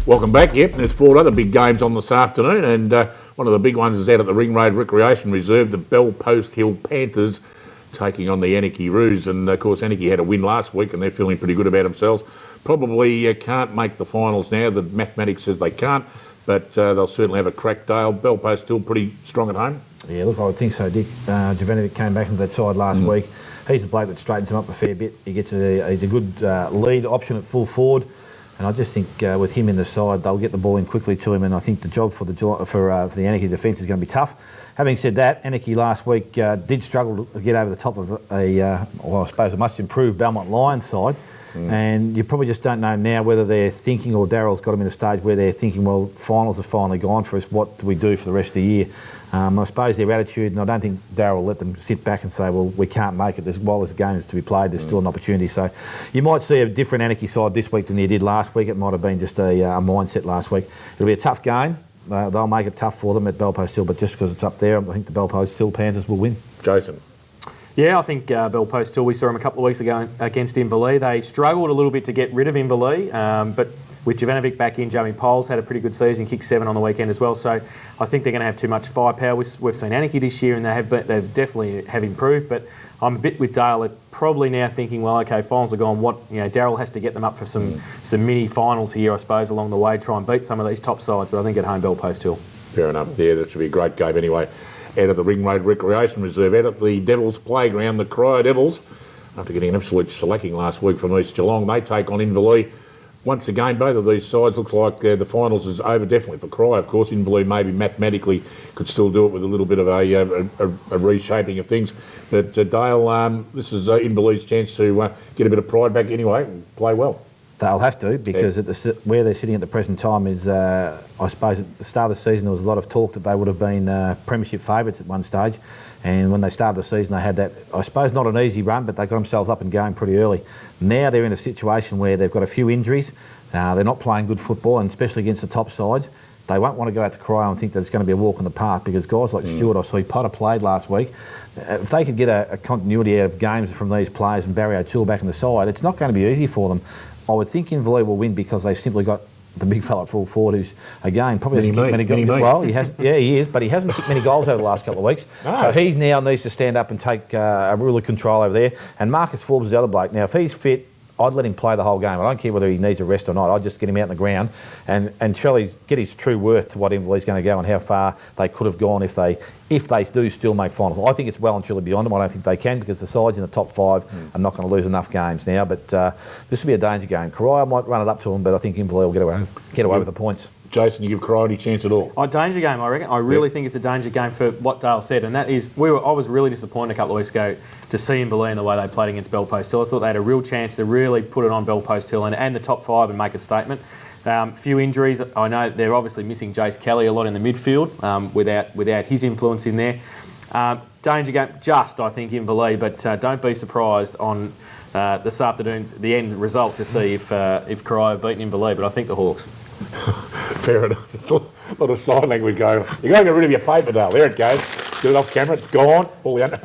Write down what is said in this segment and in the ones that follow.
Welcome back. Yep, there's 4 other big games on this afternoon, and one of the big ones is out at the Ring Road Recreation Reserve, the Bell Post Hill Panthers taking on the Anarchy Roos. And of course, Anarchy had a win last week, and they're feeling pretty good about themselves. Probably can't make the finals now. The mathematics says they can't, but they'll certainly have a crack. Dale, Bell Post still pretty strong at home. Yeah, look, I would think so, Dick. Jovanovic came back into that side last week. He's the bloke that straightens him up a fair bit. He gets he's a good lead option at full forward. And I just think with him in the side, they'll get the ball in quickly to him, and I think the job for the Anarchy defence is going to be tough. Having said that, Anarchy last week did struggle to get over the top of I suppose a much improved Belmont Lions side. And you probably just don't know now whether they're thinking, or Darryl's got them in a stage where they're thinking, well, finals are finally gone for us, what do we do for the rest of the year? I suppose their attitude, and I don't think Darryl will let them sit back and say, well, we can't make it. While there's games to be played, there's still an opportunity. So you might see a different Anarchy side this week than you did last week. It might have been just a mindset last week. It'll be a tough game. They'll make it tough for them at Bell Post Hill, but just because it's up there, I think the Bell Post Hill Panthers will win. Jason. Yeah, I think Bell Post Hill, we saw him a couple of weeks ago against Inverleigh. They struggled a little bit to get rid of Inverleigh, but with Jovanovic back in, Jamie Poles had a pretty good season, kicked 7 on the weekend as well. So I think they're going to have too much firepower. We've seen Anarchy this year, and they've definitely have improved. But I'm a bit with Dale. They're probably now thinking, well, okay, finals are gone. Darryl has to get them up for some mini finals here, I suppose, along the way. Try and beat some of these top sides. But I think at home, Bell Post Hill. Fair enough. Yeah, that should be a great game anyway. Out of the Ring Road Recreation Reserve, out at the Devils Playground, the Cryo Devils, after getting an absolute shellacking last week from East Geelong, they take on Inverleigh. Once again, both of these sides looks like the finals is over, definitely for Cryo. Of course, Inverleigh maybe mathematically could still do it with a little bit of a reshaping of things. But Dale, this is Inverleigh's chance to get a bit of pride back anyway and play well. They'll have to, because where they're sitting at the present time is, I suppose at the start of the season there was a lot of talk that they would have been premiership favourites at one stage, and when they started the season they had that, I suppose not an easy run, but they got themselves up and going pretty early. Now they're in a situation where they've got a few injuries, they're not playing good football, and especially against the top sides. They won't want to go out to Cryo and think that it's going to be a walk in the park, because guys like Stewart, I saw Potter played last week. If they could get a continuity out of games from these players and Barry O'Toole back in the side, it's not going to be easy for them. I would think Inverleigh will win because they've simply got the big fella at full forward who's, again, probably hasn't kicked many goals. Well, he is, but he hasn't kicked many goals over the last couple of weeks. No. So he now needs to stand up and take a real control over there. And Marcus Forbes is the other bloke. Now, if he's fit, I'd let him play the whole game. I don't care whether he needs a rest or not. I'd just get him out on the ground and Shelley get his true worth to what Inverleigh's going to go and how far they could have gone if they do still make finals. I think it's well and truly beyond them. I don't think they can, because the sides in the top 5 are not going to lose enough games now. But this will be a danger game. Cryo might run it up to them, but I think Inverleigh will get away with the points. Jason, you give Cryo any chance at all? Danger game, I reckon. I really think it's a danger game for what Dale said, and that is, I was really disappointed a couple of weeks ago to see Inverleigh in the way they played against Bell Post Hill. I thought they had a real chance to really put it on Bell Post Hill and the top 5 and make a statement. Few injuries. I know they're obviously missing Jace Kelly a lot in the midfield without his influence in there. Danger game, I think, Inverleigh, but don't be surprised on this afternoon's the end result to see if Cryo have beaten Inverleigh, but I think the Hawks. Fair enough. There's a lot of sign language going on. You've got to get rid of your paper, Dale. There it goes. Get it off camera. It's gone. All the under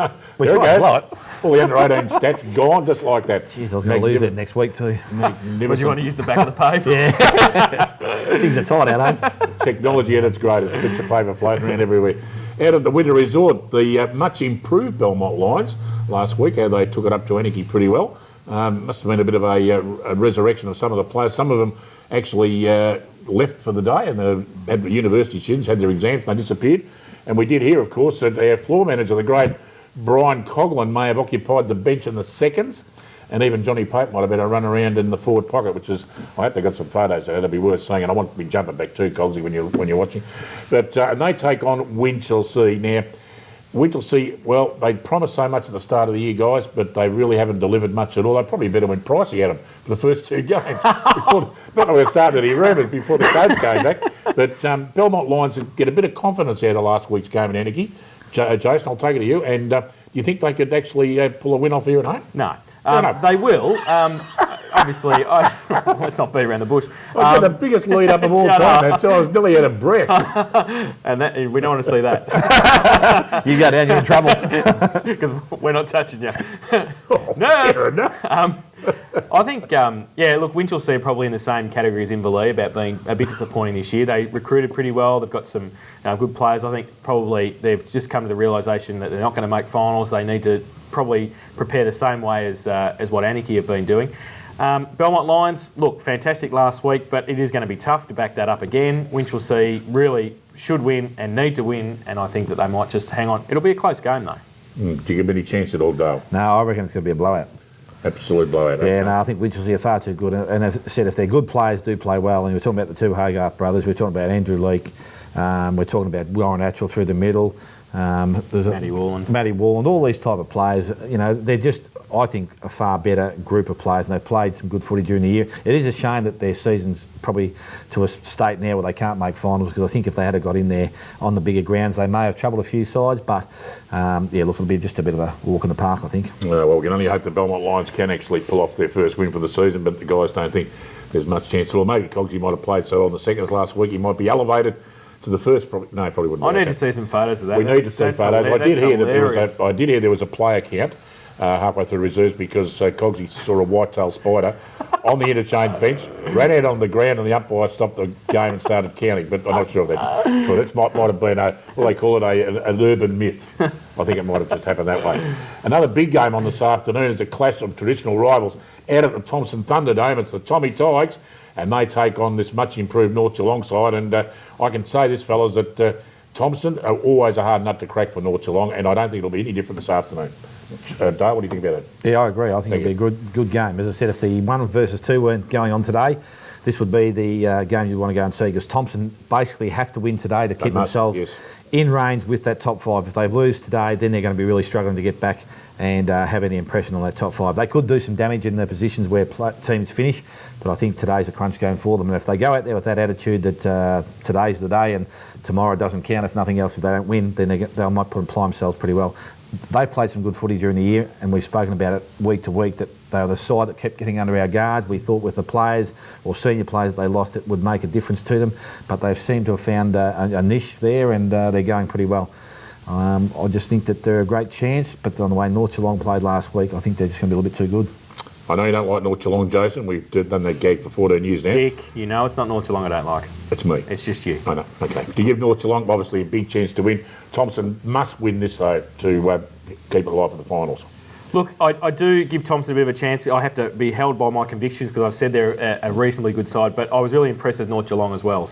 18 stats gone, just like that. Jeez, I was going to lose it next week too. Would you want to use the back of the paper? Yeah. Things are tight out, eh? Technology at its greatest. Bits of paper floating around everywhere. Out at the Winter Resort, the much improved Belmont Lions last week, how they took it up to Anarchy pretty well. Must have been a bit of a resurrection of some of the players. Some of them actually left for the day, and they had university students, had their exams, and they disappeared. And we did hear, of course, that our floor manager, the great Brian Coughlin, may have occupied the bench in the seconds, and even Johnny Pope might have been a run around in the forward pocket, which is, I hope they got some photos there, that'd be worth seeing, and I want to be jumping back too, Cogsy, when you're watching. But and they take on Winchelsea. Now, Winchelsea, well, they promised so much at the start of the year, guys, but they really haven't delivered much at all. They probably better when Pricey had them for the first 2 games. Not that we're starting any rumours before the coach came back. But Belmont Lions get a bit of confidence out of last week's game in Anarchy. Jason, I'll take it to you. And do you think they could actually pull a win off here at home? No. They will. Obviously, let's not beat around the bush. I got the biggest lead up of all time. That I was nearly out of breath. And we don't want to see that. You go down, you're in trouble. Because we're not touching you. Fair enough. I think, look, Winchelsea are probably in the same category as Inverleigh about being a bit disappointing this year. They recruited pretty well. They've got some good players. I think probably they've just come to the realisation that they're not going to make finals. They need to probably prepare the same way as what Anarchy have been doing. Belmont Lions, look, fantastic last week, but it is going to be tough to back that up again. Winchelsea really should win and need to win, and I think that they might just hang on. It'll be a close game, though. Do you give any chance at all, Dale? No, I reckon it's going to be a blowout. Absolute blowout. Yeah, no, I think Winchelsea are far too good. And as I said, if their good players do play well, and we're talking about the two Hogarth brothers, we're talking about Andrew Leake, we're talking about Warren Atchell through the middle, Matty Warland, all these type of players, they're just, I think, a far better group of players, and they've played some good footy during the year. It is a shame that their season's probably to a state now where they can't make finals, because I think if they had got in there on the bigger grounds, they may have troubled a few sides, but look, it'll be just a bit of a walk in the park, I think. Well, we can only hope the Belmont Lions can actually pull off their first win for the season, but the guys don't think there's much chance. Well, maybe Cogsy might have played so well in the seconds last week, he might be elevated to the first. No, probably wouldn't. I need to see some photos of that. We need to see photos. I did hear there was a player count halfway through reserves, because Cogsy saw a whitetail spider on the interchange bench, ran out on the ground, and the umpire stopped the game and started counting. But I'm not sure if that's true. That might have been they call it an urban myth. I think it might have just happened that way. Another big game on this afternoon is a clash of traditional rivals out at the Thomson Thunderdome. It's the Tommy Tigers, and they take on this much improved North Geelong side. And I can say this, fellas, that Thomson are always a hard nut to crack for North Geelong, and I don't think it'll be any different this afternoon. Dale, what do you think about it? Yeah, I agree. I think it'll be a good game. As I said, if the 1 versus 2 weren't going on today, this would be the game you'd want to go and see, because Thomson basically have to win today to keep themselves in range with that top 5. If they lose today, then they're going to be really struggling to get back and have any impression on that top 5. They could do some damage in the positions where teams finish, but I think today's a crunch game for them. And if they go out there with that attitude that today's the day and tomorrow doesn't count, if nothing else, if they don't win, then they might apply themselves pretty well. They played some good footy during the year, and we've spoken about it week to week, that they were the side that kept getting under our guard. We thought with the players or senior players they lost, it would make a difference to them, but they've seemed to have found a niche there, and they're going pretty well. I just think that they're a great chance, but on the way North Geelong played last week, I think they're just going to be a little bit too good. I know you don't like North Geelong, Jason. We've done that gag for 14 years now. Dick, it's not North Geelong I don't like. It's me. It's just you. I know. Okay. Do you give North Geelong obviously a big chance to win? Thomson must win this, though, to keep it alive for the finals. Look, I do give Thomson a bit of a chance. I have to be held by my convictions, because I've said they're a reasonably good side, but I was really impressed with North Geelong as well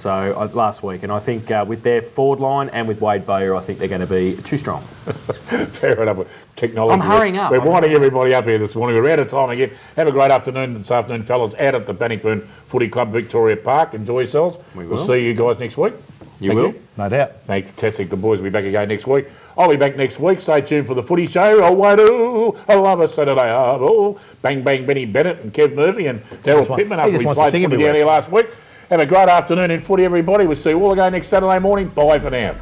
last week, and I think with their forward line and with Wade Bowyer, I think they're going to be too strong. Fair enough. Technology. I'm hurrying up. We're winding everybody up here this morning. We're out of time again. Have a great afternoon this afternoon, fellas, out at the Bannockburn Footy Club, Victoria Park. Enjoy yourselves. We'll see you guys next week. You will? No doubt. Fantastic. The boys will be back again next week. I'll be back next week. Stay tuned for the Footy Show. Oh, why do I love a Saturday Harbour? Bang, bang, Benny Bennett and Kev Murphy and Daryl Pittman after we played footy down here last week. Have a great afternoon in footy, everybody. We'll see you all again next Saturday morning. Bye for now.